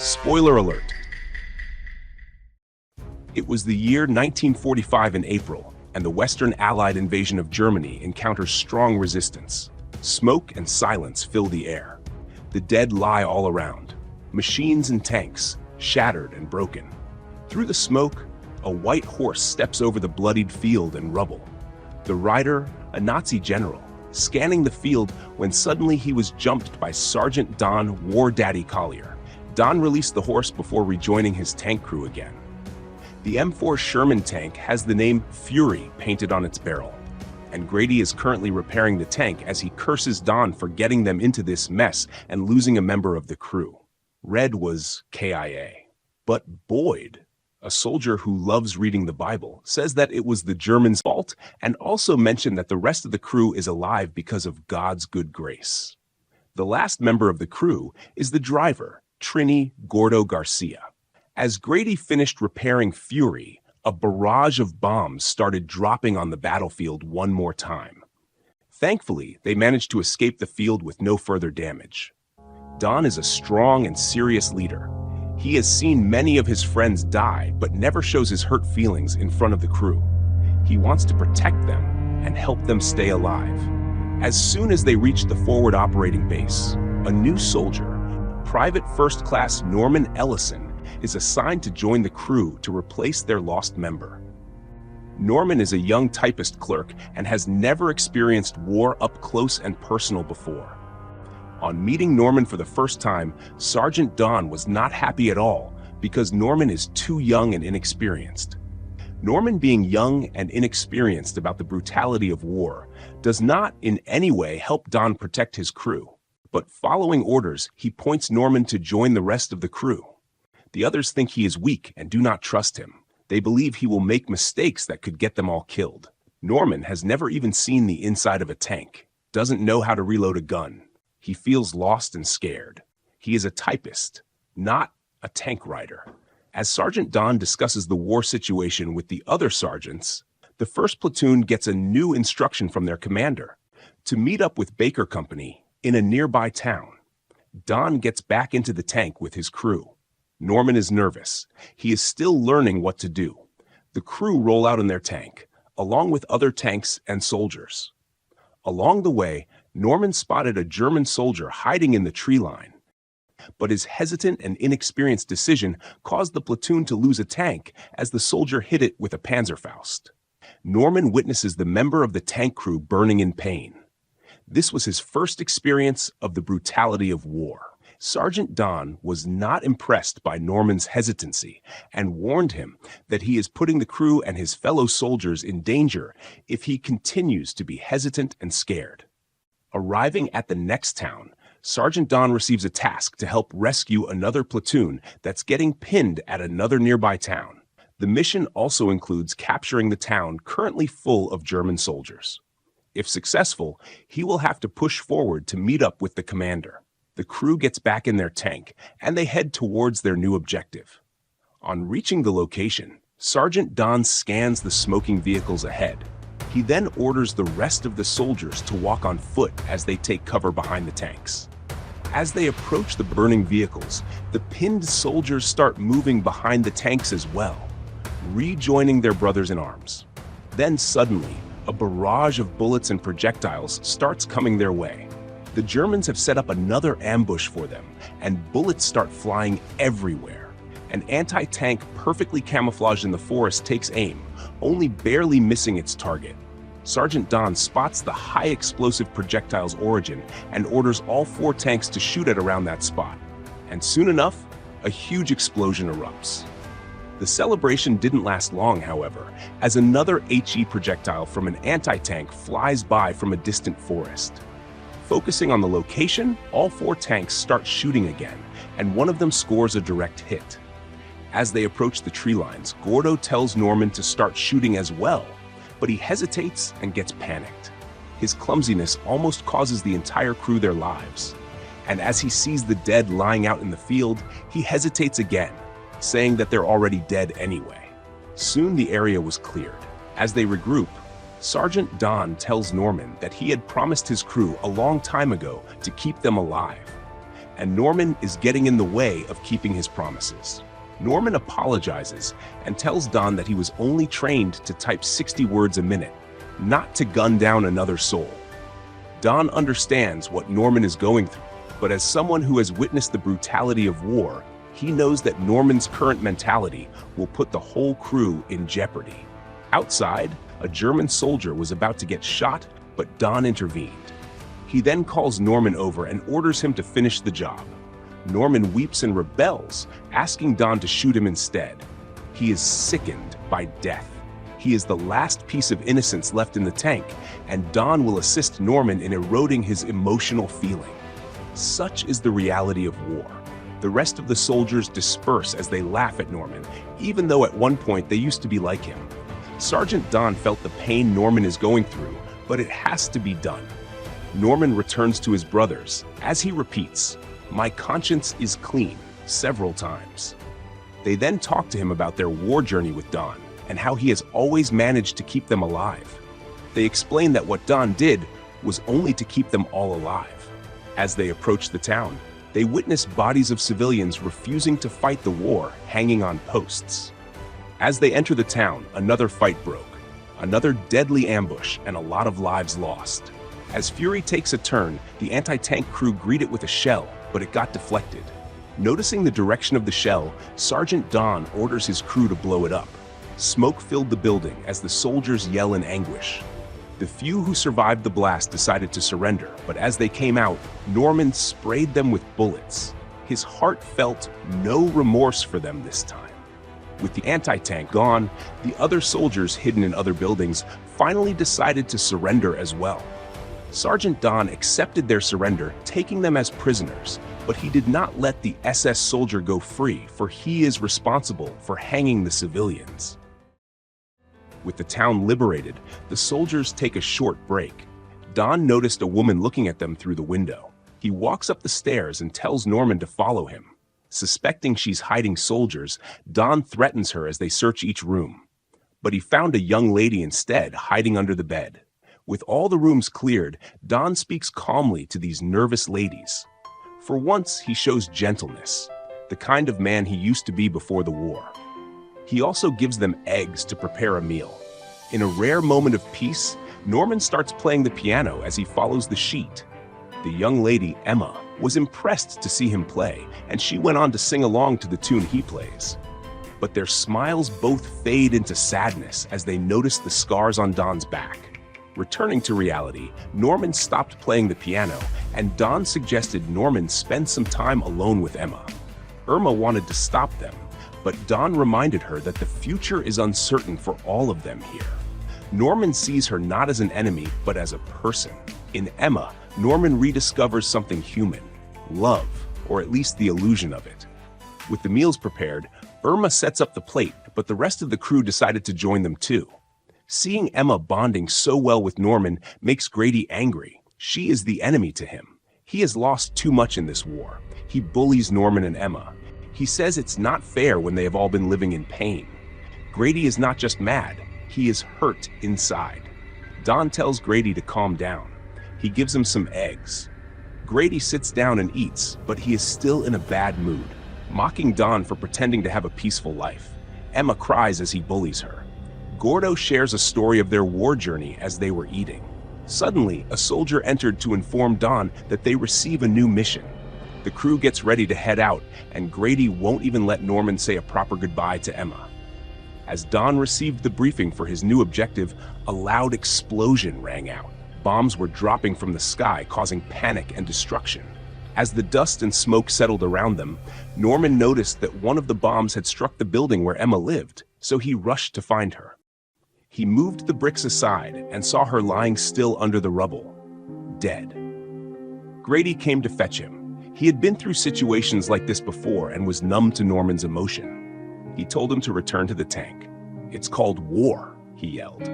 Spoiler alert! It was the year 1945 in April, and the Western Allied invasion of Germany encounters strong resistance. Smoke and silence fill the air. The dead lie all around, machines and tanks, shattered and broken. Through the smoke, a white horse steps over the bloodied field and rubble. The rider, a Nazi general, scanning the field when suddenly he was jumped by Sergeant Don War Daddy Collier. Don released the horse before rejoining his tank crew again. The M4 Sherman tank has the name Fury painted on its barrel, and Grady is currently repairing the tank as he curses Don for getting them into this mess and losing a member of the crew. Red was KIA. But Boyd, a soldier who loves reading the Bible, says that it was the Germans' fault and also mentioned that the rest of the crew is alive because of God's good grace. The last member of the crew is the driver, Trini Gordo Garcia. As Grady finished repairing Fury, a barrage of bombs started dropping on the battlefield one more time. Thankfully, they managed to escape the field with no further damage. Don is a strong and serious leader. He has seen many of his friends die, but never shows his hurt feelings in front of the crew. He wants to protect them and help them stay alive. As soon as they reach the forward operating base, a new soldier, Private First Class Norman Ellison, is assigned to join the crew to replace their lost member. Norman is a young typist clerk and has never experienced war up close and personal before. On meeting Norman for the first time, Sergeant Don was not happy at all because Norman is too young and inexperienced. Norman being young and inexperienced about the brutality of war does not in any way help Don protect his crew. But following orders, he points Norman to join the rest of the crew. The others think he is weak and do not trust him. They believe he will make mistakes that could get them all killed. Norman has never even seen the inside of a tank, doesn't know how to reload a gun. He feels lost and scared. He is a typist, not a tank rider. As Sergeant Don discusses the war situation with the other sergeants, the 1st Platoon gets a new instruction from their commander to meet up with Baker Company in a nearby town. Don gets back into the tank with his crew. Norman is nervous. He is still learning what to do. The crew roll out in their tank, along with other tanks and soldiers. Along the way, Norman spotted a German soldier hiding in the tree line. But his hesitant and inexperienced decision caused the platoon to lose a tank as the soldier hit it with a Panzerfaust. Norman witnesses the member of the tank crew burning in pain. This was his first experience of the brutality of war. Sergeant Don was not impressed by Norman's hesitancy and warned him that he is putting the crew and his fellow soldiers in danger if he continues to be hesitant and scared. Arriving at the next town, Sergeant Don receives a task to help rescue another platoon that's getting pinned at another nearby town. The mission also includes capturing the town currently full of German soldiers. If successful, he will have to push forward to meet up with the commander. The crew gets back in their tank, and they head towards their new objective. On reaching the location, Sergeant Don scans the smoking vehicles ahead. He then orders the rest of the soldiers to walk on foot as they take cover behind the tanks. As they approach the burning vehicles, the pinned soldiers start moving behind the tanks as well, rejoining their brothers in arms. Then suddenly, a barrage of bullets and projectiles starts coming their way. The Germans have set up another ambush for them, and bullets start flying everywhere. An anti-tank perfectly camouflaged in the forest takes aim, only barely missing its target. Sergeant Don spots the high explosive projectile's origin and orders all 4 tanks to shoot at around that spot. And soon enough, a huge explosion erupts. The celebration didn't last long, however, as another HE projectile from an anti-tank flies by from a distant forest. Focusing on the location, all 4 tanks start shooting again, and one of them scores a direct hit. As they approach the tree lines, Gordo tells Norman to start shooting as well, but he hesitates and gets panicked. His clumsiness almost causes the entire crew their lives. And as he sees the dead lying out in the field, he hesitates again, saying that they're already dead anyway. Soon the area was cleared. As they regroup, Sergeant Don tells Norman that he had promised his crew a long time ago to keep them alive. and Norman is getting in the way of keeping his promises. Norman apologizes and tells Don that he was only trained to type 60 words a minute, not to gun down another soul. Don understands what Norman is going through, but as someone who has witnessed the brutality of war, he knows that Norman's current mentality will put the whole crew in jeopardy. Outside, a German soldier was about to get shot, but Don intervened. He then calls Norman over and orders him to finish the job. Norman weeps and rebels, asking Don to shoot him instead. He is sickened by death. He is the last piece of innocence left in the tank, and Don will assist Norman in eroding his emotional feeling. Such is the reality of war. The rest of the soldiers disperse as they laugh at Norman, even though at one point they used to be like him. Sergeant Don felt the pain Norman is going through, but it has to be done. Norman returns to his brothers, as he repeats, "My conscience is clean," several times. They then talk to him about their war journey with Don, and how he has always managed to keep them alive. They explain that what Don did was only to keep them all alive. As they approach the town, they witness bodies of civilians refusing to fight the war hanging on posts. As they enter the town, another fight broke. Another deadly ambush and a lot of lives lost. As fury takes a turn, the anti-tank crew greet it with a shell, but it got deflected. Noticing the direction of the shell, Sergeant Don orders his crew to blow it up. Smoke filled the building as the soldiers yell in anguish. The few who survived the blast decided to surrender, but as they came out, Norman sprayed them with bullets. His heart felt no remorse for them this time. With the anti-tank gone, the other soldiers hidden in other buildings finally decided to surrender as well. Sergeant Don accepted their surrender, taking them as prisoners, but he did not let the SS soldier go free, for he is responsible for hanging the civilians. With the town liberated, the soldiers take a short break. Don noticed a woman looking at them through the window. He walks up the stairs and tells Norman to follow him. Suspecting she's hiding soldiers, Don threatens her as they search each room. But he found a young lady instead, hiding under the bed. With all the rooms cleared, Don speaks calmly to these nervous ladies. For once, he shows gentleness, the kind of man he used to be before the war. He also gives them eggs to prepare a meal. In a rare moment of peace, Norman starts playing the piano as he follows the sheet. The young lady, Emma, was impressed to see him play, and she went on to sing along to the tune he plays. But their smiles both fade into sadness as they notice the scars on Don's back. Returning to reality, Norman stopped playing the piano, and Don suggested Norman spend some time alone with Emma. Irma wanted to stop them, but Don reminded her that the future is uncertain for all of them here. Norman sees her not as an enemy, but as a person. In Emma, Norman rediscovers something human, love, or at least the illusion of it. With the meals prepared, Irma sets up the plate, but the rest of the crew decided to join them too. Seeing Emma bonding so well with Norman makes Grady angry. She is the enemy to him. He has lost too much in this war. He bullies Norman and Emma. He says it's not fair when they have all been living in pain. Grady is not just mad, he is hurt inside. Don tells Grady to calm down. He gives him some eggs. Grady sits down and eats, but he is still in a bad mood, mocking Don for pretending to have a peaceful life. Emma cries as he bullies her. Gordo shares a story of their war journey as they were eating. Suddenly, a soldier entered to inform Don that they receive a new mission. The crew gets ready to head out, and Grady won't even let Norman say a proper goodbye to Emma. As Don received the briefing for his new objective, a loud explosion rang out. Bombs were dropping from the sky, causing panic and destruction. As the dust and smoke settled around them, Norman noticed that one of the bombs had struck the building where Emma lived, so he rushed to find her. He moved the bricks aside and saw her lying still under the rubble, dead. Grady came to fetch him. He had been through situations like this before and was numb to Norman's emotion. He told him to return to the tank. "It's called war," he yelled.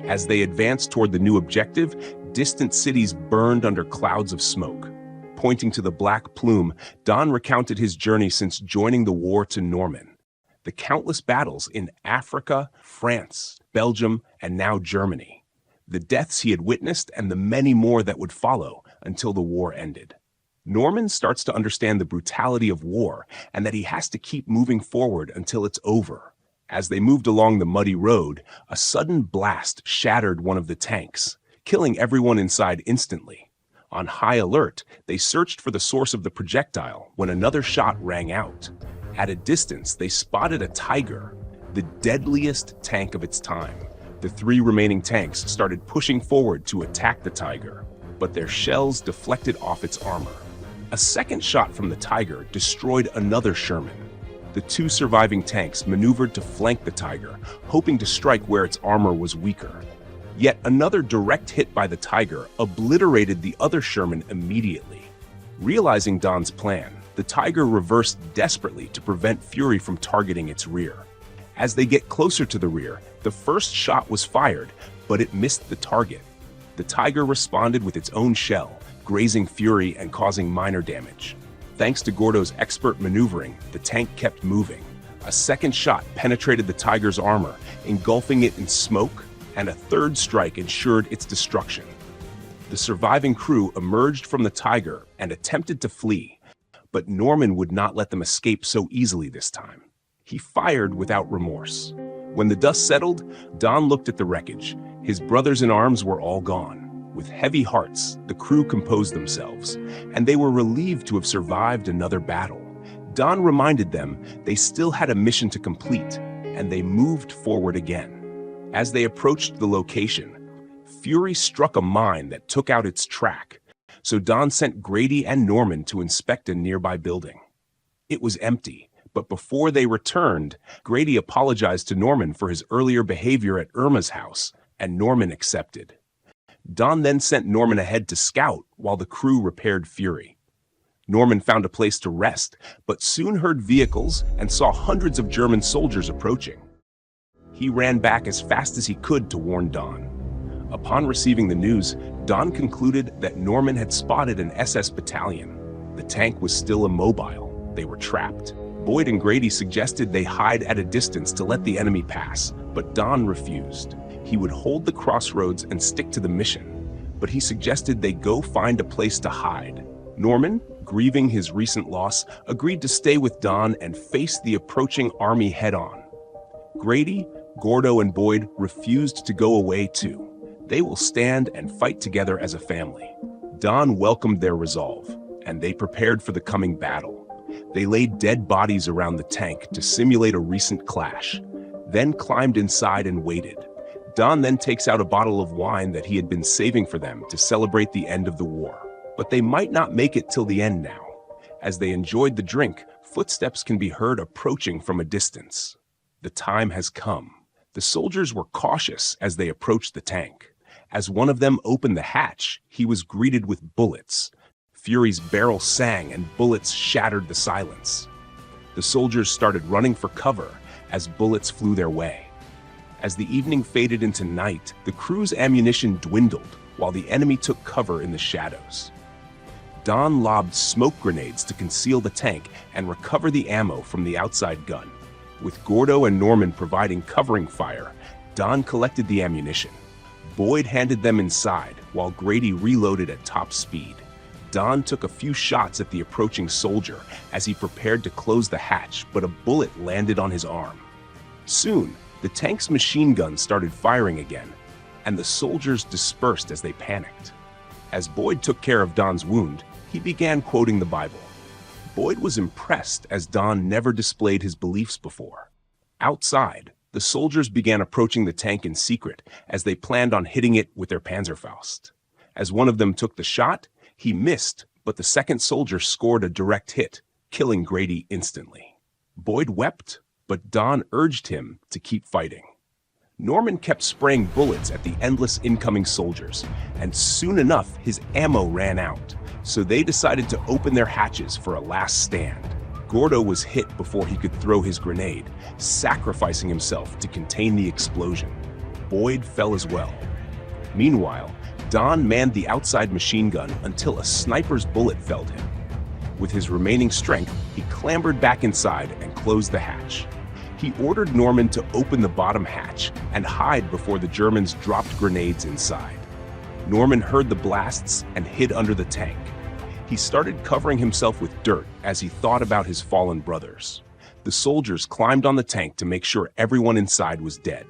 As they advanced toward the new objective, distant cities burned under clouds of smoke. Pointing to the black plume, Don recounted his journey since joining the war to Norman. The countless battles in Africa, France, Belgium, and now Germany. The deaths he had witnessed and the many more that would follow until the war ended. Norman starts to understand the brutality of war and that he has to keep moving forward until it's over. As they moved along the muddy road, a sudden blast shattered one of the tanks, killing everyone inside instantly. On high alert, they searched for the source of the projectile when another shot rang out. At a distance, they spotted a Tiger, the deadliest tank of its time. The three remaining tanks started pushing forward to attack the Tiger, but their shells deflected off its armor. A second shot from the Tiger destroyed another Sherman. The two surviving tanks maneuvered to flank the Tiger, hoping to strike where its armor was weaker. Yet another direct hit by the Tiger obliterated the other Sherman immediately. Realizing Don's plan, the Tiger reversed desperately to prevent Fury from targeting its rear. As they get closer to the rear, the first shot was fired, but it missed the target. The Tiger responded with its own shell, grazing Fury and causing minor damage. Thanks to Gordo's expert maneuvering, the tank kept moving. A second shot penetrated the Tiger's armor, engulfing it in smoke, and a third strike ensured its destruction. The surviving crew emerged from the Tiger and attempted to flee, but Norman would not let them escape so easily this time. He fired without remorse. When the dust settled, Don looked at the wreckage. His brothers-in-arms were all gone. With heavy hearts, the crew composed themselves, and they were relieved to have survived another battle. Don reminded them they still had a mission to complete, and they moved forward again. As they approached the location, Fury struck a mine that took out its track, so Don sent Grady and Norman to inspect a nearby building. It was empty, but before they returned, Grady apologized to Norman for his earlier behavior at Irma's house, and Norman accepted. Don then sent Norman ahead to scout while the crew repaired Fury. Norman found a place to rest, but soon heard vehicles and saw hundreds of German soldiers approaching. He ran back as fast as he could to warn Don. Upon receiving the news, Don concluded that Norman had spotted an SS battalion. The tank was still immobile. They were trapped. Boyd and Grady suggested they hide at a distance to let the enemy pass, but Don refused. He would hold the crossroads and stick to the mission, but he suggested they go find a place to hide. Norman, grieving his recent loss, agreed to stay with Don and face the approaching army head-on. Grady, Gordo, and Boyd refused to go away too. They will stand and fight together as a family. Don welcomed their resolve, and they prepared for the coming battle. They laid dead bodies around the tank to simulate a recent clash, then climbed inside and waited. Don then takes out a bottle of wine that he had been saving for them to celebrate the end of the war. But they might not make it till the end now. As they enjoyed the drink, footsteps can be heard approaching from a distance. The time has come. The soldiers were cautious as they approached the tank. As one of them opened the hatch, he was greeted with bullets. Fury's barrel sang and bullets shattered the silence. The soldiers started running for cover as bullets flew their way. As the evening faded into night, the crew's ammunition dwindled while the enemy took cover in the shadows. Don lobbed smoke grenades to conceal the tank and recover the ammo from the outside gun. With Gordo and Norman providing covering fire, Don collected the ammunition. Boyd handed them inside while Grady reloaded at top speed. Don took a few shots at the approaching soldier as he prepared to close the hatch, but a bullet landed on his arm. Soon, the tank's machine gun started firing again, and the soldiers dispersed as they panicked. As Boyd took care of Don's wound, he began quoting the Bible. Boyd was impressed as Don never displayed his beliefs before. Outside, the soldiers began approaching the tank in secret as they planned on hitting it with their Panzerfaust. As one of them took the shot, he missed, but the second soldier scored a direct hit, killing Grady instantly. Boyd wept, but Don urged him to keep fighting. Norman kept spraying bullets at the endless incoming soldiers, and soon enough his ammo ran out, so they decided to open their hatches for a last stand. Gordo was hit before he could throw his grenade, sacrificing himself to contain the explosion. Boyd fell as well. Meanwhile, Don manned the outside machine gun until a sniper's bullet felled him. With his remaining strength, he clambered back inside and closed the hatch. He ordered Norman to open the bottom hatch and hide before the Germans dropped grenades inside. Norman heard the blasts and hid under the tank. He started covering himself with dirt as he thought about his fallen brothers. The soldiers climbed on the tank to make sure everyone inside was dead.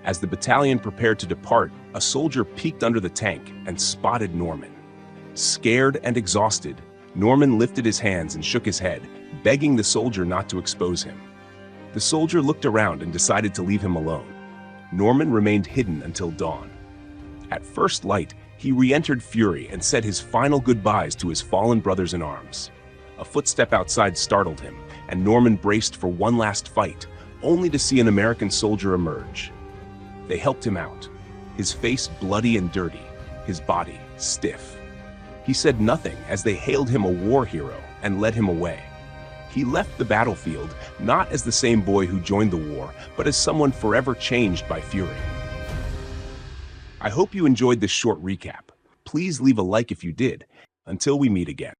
As the battalion prepared to depart, a soldier peeked under the tank and spotted Norman. Scared and exhausted, Norman lifted his hands and shook his head, begging the soldier not to expose him. The soldier looked around and decided to leave him alone. Norman remained hidden until dawn. At first light, he re-entered Fury and said his final goodbyes to his fallen brothers in arms. A footstep outside startled him, and Norman braced for one last fight, only to see an American soldier emerge. They helped him out, his face bloody and dirty, his body stiff. He said nothing as they hailed him a war hero and led him away. He left the battlefield not as the same boy who joined the war, but as someone forever changed by Fury. I hope you enjoyed this short recap. Please leave a like if you did. Until we meet again.